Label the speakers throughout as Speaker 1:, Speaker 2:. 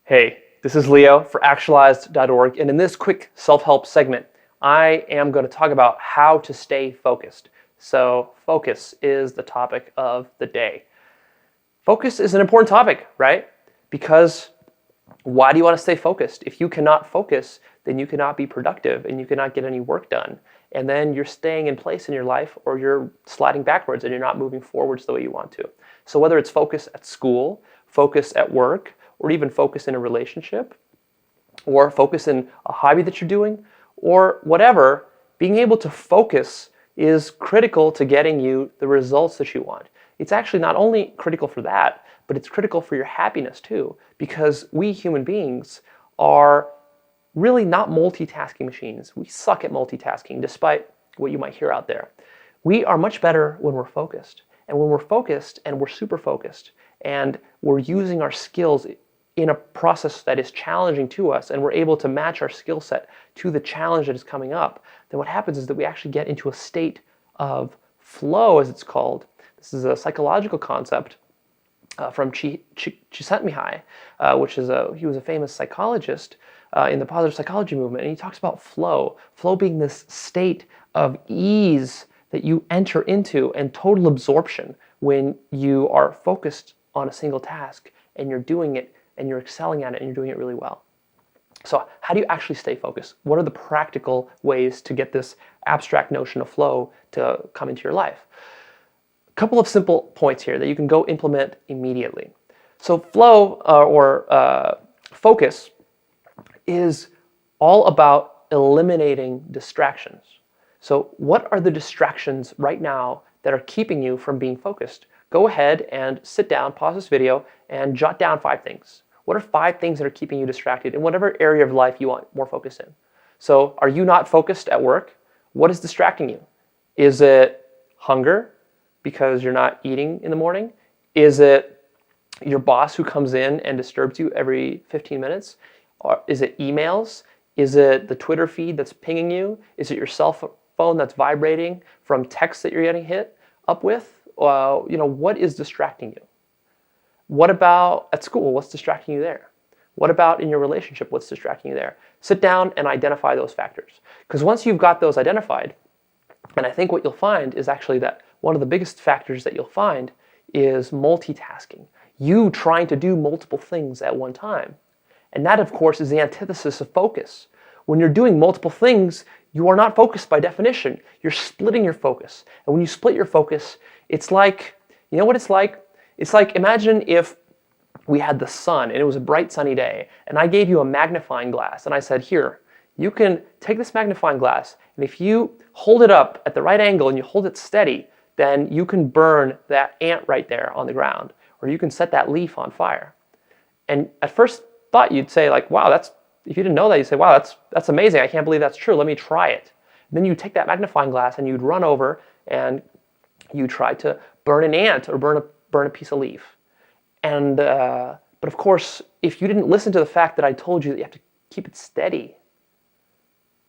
Speaker 1: Hey, this is Leo for Actualized.org, and in this quick self-help segment, I am going to talk about how to stay focused. So, focus is the topic of the day. Focus is an important topic, right? Because why do you want to stay focused? If you cannot focus, then you cannot be productive and you cannot get any work done. And then you're staying in place in your life, or you're sliding backwards and you're not moving forwards the way you want to. So whether it's focus at school, focus at work, or even focus in a relationship, or focus in a hobby that you're doing, or whatever, being able to focus is critical to getting you the results that you want. It's actually not only critical for that, but it's critical for your happiness too, because we human beings are really not multitasking machines. We suck at multitasking, despite what you might hear out there. We are much better when we're focused. And when we're focused and we're super focused and we're using our skills in a process that is challenging to us, and we're able to match our skill set to the challenge that is coming up, then what happens is that we actually get into a state of flow, as it's called. This is a psychological concept from Csikszentmihalyi, he was a famous psychologist in the positive psychology movement, and he talks about flow. Flow being this state of ease that you enter into and total absorption when you are focused on a single task and you're doing it and you're excelling at it and you're doing it really well. So how do you actually stay focused? What are the practical ways to get this abstract notion of flow to come into your life? A couple of simple points here that you can go implement immediately. So flow or focus is all about eliminating distractions. So what are the distractions right now that are keeping you from being focused? Go ahead and sit down, pause this video, and jot down 5 things. What are 5 things that are keeping you distracted in whatever area of life you want more focus in? So are you not focused at work? What is distracting you? Is it hunger because you're not eating in the morning? Is it your boss who comes in and disturbs you every 15 minutes? Or is it emails? Is it the Twitter feed that's pinging you? Is it your cell phone that's vibrating from texts that you're getting hit up with? What is distracting you? What about at school? What's distracting you there? What about in your relationship? What's distracting you there? Sit down and identify those factors. Because once you've got those identified, and I think what you'll find is actually that one of the biggest factors that you'll find is multitasking. You trying to do multiple things at one time. And that, of course, is the antithesis of focus. When you're doing multiple things, you are not focused by definition. You're splitting your focus. And when you split your focus, it's like, you know what it's like? It's like, imagine if we had the sun and it was a bright sunny day, and I gave you a magnifying glass and I said, here, you can take this magnifying glass, and if you hold it up at the right angle and you hold it steady, then you can burn that ant right there on the ground, or you can set that leaf on fire. And at first thought you'd say like, wow, if you didn't know that, you'd say, wow, that's amazing. I can't believe that's true. Let me try it. And then you take that magnifying glass and you'd run over and you try to burn an ant or burn a piece of leaf. And but of course, if you didn't listen to the fact that I told you that you have to keep it steady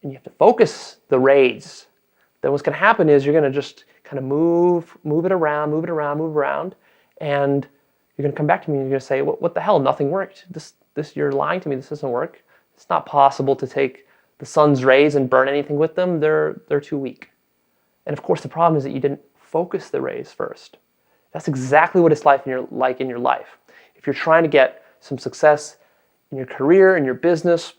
Speaker 1: and you have to focus the rays, then what's going to happen is you're going to just kind of move it around, and you're going to come back to me and you're going to say, what the hell? Nothing worked. This you're lying to me. This doesn't work. It's not possible to take the sun's rays and burn anything with them. They're too weak. And of course, the problem is that you didn't focus the rays first. That's exactly what it's like in your life. If you're trying to get some success in your career, in your business,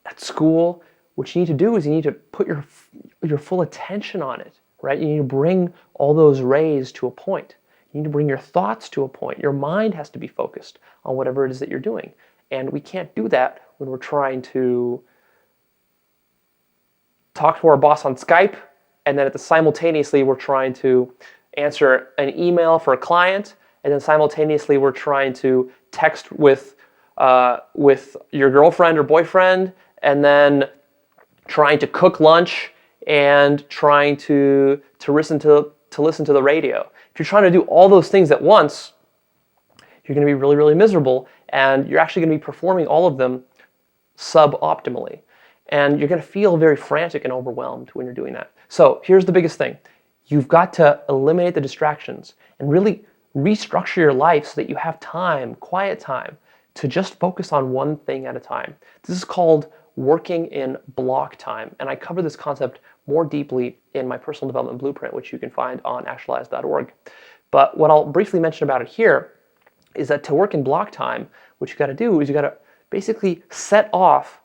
Speaker 1: at school, what you need to do is you need to put your full attention on it, right? You need to bring all those rays to a point. You need to bring your thoughts to a point. Your mind has to be focused on whatever it is that you're doing. And we can't do that when we're trying to talk to our boss on Skype, and then simultaneously we're trying to answer an email for a client, and then simultaneously we're trying to text with your girlfriend or boyfriend, and then trying to cook lunch and trying to listen to the radio. If you're trying to do all those things at once, you're going to be really, really miserable, and you're actually going to be performing all of them suboptimally. And you're going to feel very frantic and overwhelmed when you're doing that. So here's the biggest thing. You've got to eliminate the distractions and really restructure your life so that you have time, quiet time. to just focus on one thing at a time. This is called working in block time, and I cover this concept more deeply in my personal development blueprint, which you can find on Actualized.org. But what I'll briefly mention about it here is that to work in block time, what you got to do is you got to basically set off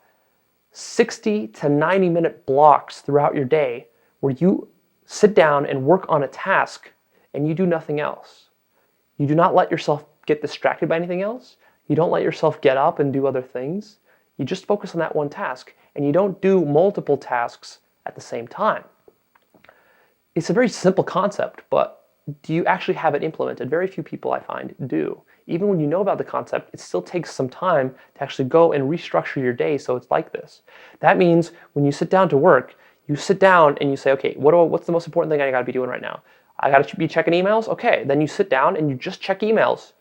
Speaker 1: 60 to 90 minute blocks throughout your day where you sit down and work on a task and you do nothing else. You do not let yourself get distracted by anything else. You don't let yourself get up and do other things. You just focus on that one task, and you don't do multiple tasks at the same time. It's a very simple concept, but do you actually have it implemented? Very few people, I find, do. Even when you know about the concept, it still takes some time to actually go and restructure your day so it's like this. That means when you sit down to work, you sit down and you say, okay, what's the most important thing I got to be doing right now? I got to be checking emails? Okay, then you sit down and you just check emails.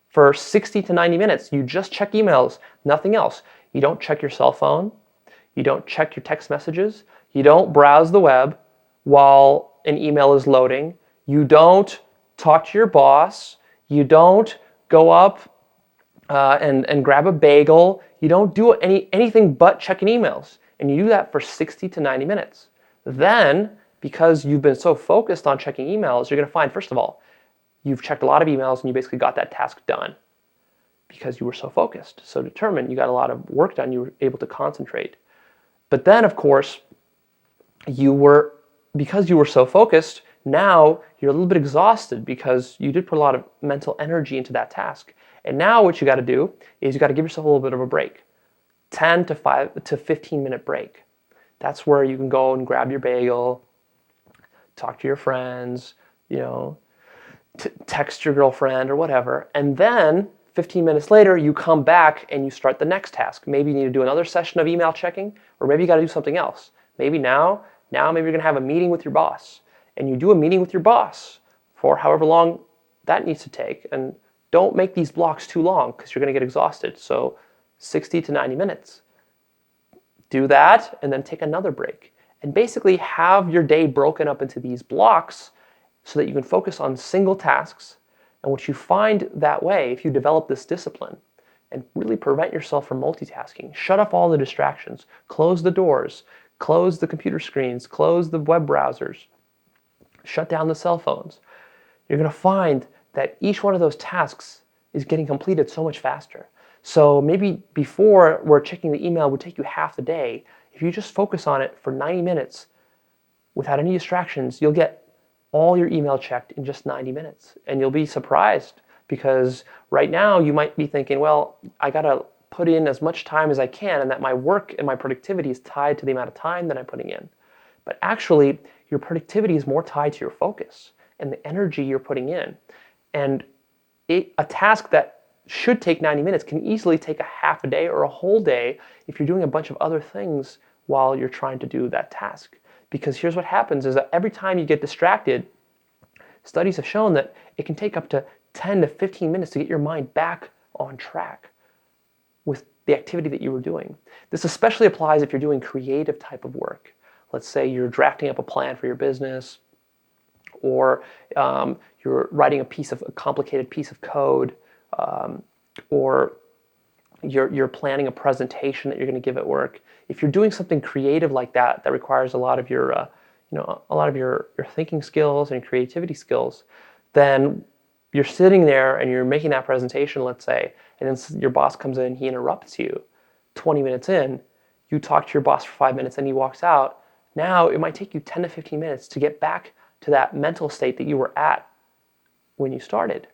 Speaker 1: For 60 to 90 minutes, you just check emails, nothing else. You don't check your cell phone. You don't check your text messages. You don't browse the web while an email is loading. You don't talk to your boss. You don't go up and grab a bagel. You don't do anything but checking emails. And you do that for 60 to 90 minutes. Then, because you've been so focused on checking emails, you're going to find, first of all, you've checked a lot of emails and you basically got that task done because you were so focused, so determined. You got a lot of work done. You were able to concentrate. But then, of course, because you were so focused, now you're a little bit exhausted because you did put a lot of mental energy into that task. And now what you got to do is you got to give yourself a little bit of a break, 10 to 15 minute break. That's where you can go and grab your bagel, talk to your friends, text your girlfriend or whatever, and then 15 minutes later, you come back and you start the next task. Maybe you need to do another session of email checking, or maybe you got to do something else. Maybe now maybe you're going to have a meeting with your boss, and you do a meeting with your boss for however long that needs to take. And don't make these blocks too long because you're going to get exhausted. So 60 to 90 minutes. Do that and then take another break. And basically have your day broken up into these blocks so that you can focus on single tasks. And what you find that way, if you develop this discipline and really prevent yourself from multitasking, shut off all the distractions, close the doors, close the computer screens, close the web browsers, shut down the cell phones, you're going to find that each one of those tasks is getting completed so much faster. So maybe before where checking the email would take you half the day, if you just focus on it for 90 minutes without any distractions, you'll get all your email checked in just 90 minutes. And you'll be surprised because right now you might be thinking, well, I got to put in as much time as I can and that my work and my productivity is tied to the amount of time that I'm putting in. But actually, your productivity is more tied to your focus and the energy you're putting in. And a task that should take 90 minutes can easily take a half a day or a whole day if you're doing a bunch of other things while you're trying to do that task. Because here's what happens is that every time you get distracted, studies have shown that it can take up to 10 to 15 minutes to get your mind back on track with the activity that you were doing. This especially applies if you're doing creative type of work. Let's say you're drafting up a plan for your business, or you're writing a complicated piece of code, or you're planning a presentation that you're going to give at work. If you're doing something creative like that requires a lot of your thinking skills and creativity skills, then you're sitting there and you're making that presentation, let's say, and then your boss comes in, he interrupts you. 20 minutes in, you talk to your boss for 5 minutes and he walks out. Now it might take you 10 to 15 minutes to get back to that mental state that you were at when you started,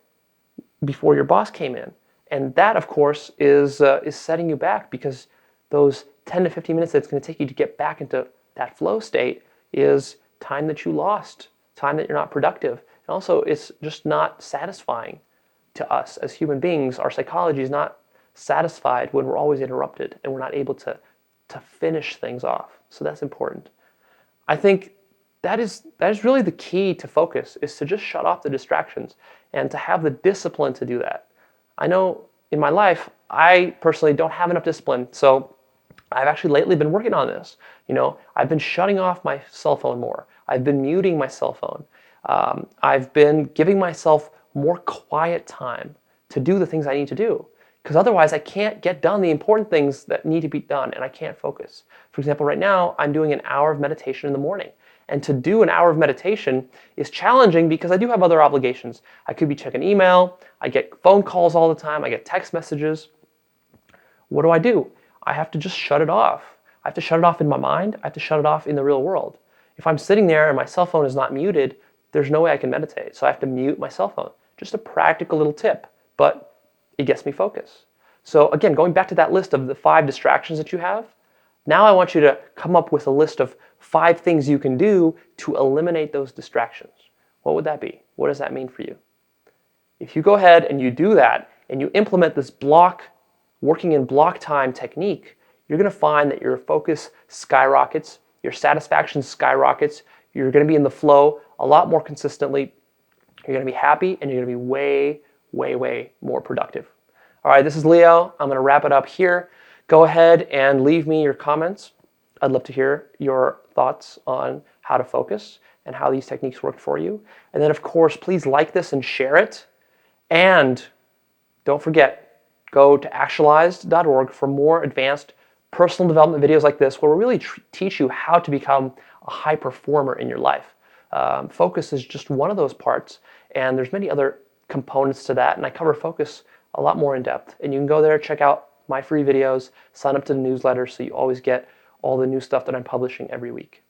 Speaker 1: before your boss came in. And that, of course, is setting you back, because those 10 to 15 minutes that it's going to take you to get back into that flow state is time that you lost, time that you're not productive. And also, it's just not satisfying to us as human beings. Our psychology is not satisfied when we're always interrupted and we're not able to finish things off. So that's important. I think that is really the key to focus, is to just shut off the distractions and to have the discipline to do that. I know in my life, I personally don't have enough discipline, so I've actually lately been working on this. I've been shutting off my cell phone more. I've been muting my cell phone. I've been giving myself more quiet time to do the things I need to do. because otherwise I can't get done the important things that need to be done and I can't focus. For example, right now I'm doing an hour of meditation in the morning. And to do an hour of meditation is challenging because I do have other obligations. I could be checking email, I get phone calls all the time, I get text messages. What do? I have to just shut it off. I have to shut it off in my mind, I have to shut it off in the real world. If I'm sitting there and my cell phone is not muted, there's no way I can meditate. So I have to mute my cell phone. Just a practical little tip, but it gets me focused. So again, going back to that list of the 5 distractions that you have, now I want you to come up with a list of 5 things you can do to eliminate those distractions. What would that be? What does that mean for you? If you go ahead and you do that and you implement this working in block time technique, you're going to find that your focus skyrockets, your satisfaction skyrockets, you're going to be in the flow a lot more consistently, you're going to be happy, and you're going to be way, way, way more productive. All right, this is Leo. I'm going to wrap it up here. Go ahead and leave me your comments. I'd love to hear your thoughts on how to focus and how these techniques work for you. And then, of course, please like this and share it. And don't forget, go to Actualized.org for more advanced personal development videos like this, where we really teach you how to become a high performer in your life. Focus is just one of those parts, and there's many other components to that, and I cover focus a lot more in depth. And you can go there, check out my free videos, sign up to the newsletter so you always get all the new stuff that I'm publishing every week.